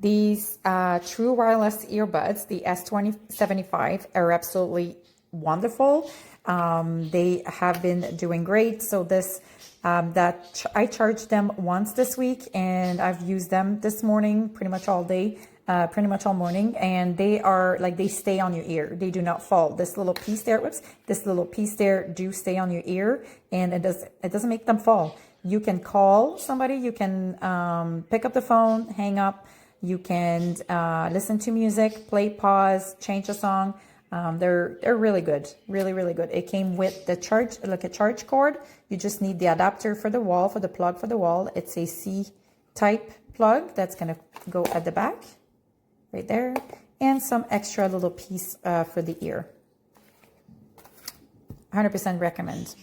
These true wireless earbuds, the S2075, are absolutely wonderful. They have been doing great. So this I charged them once this week, and I've used them this morning pretty much all day, pretty much all morning, and they are like, they stay on your ear. They do not fall. This little piece there, whoops, this little piece there do stay on your ear, and it doesn't make them fall. You can call somebody, you can pick up the phone, hang up. You can listen to music, play pause, change a song. They're really good, really good. It came with the charge cord. You just need the adapter for the wall, for the plug for the wall. It's a C-type plug that's gonna go at the back, right there, and some extra little piece for the ear. 100% recommend.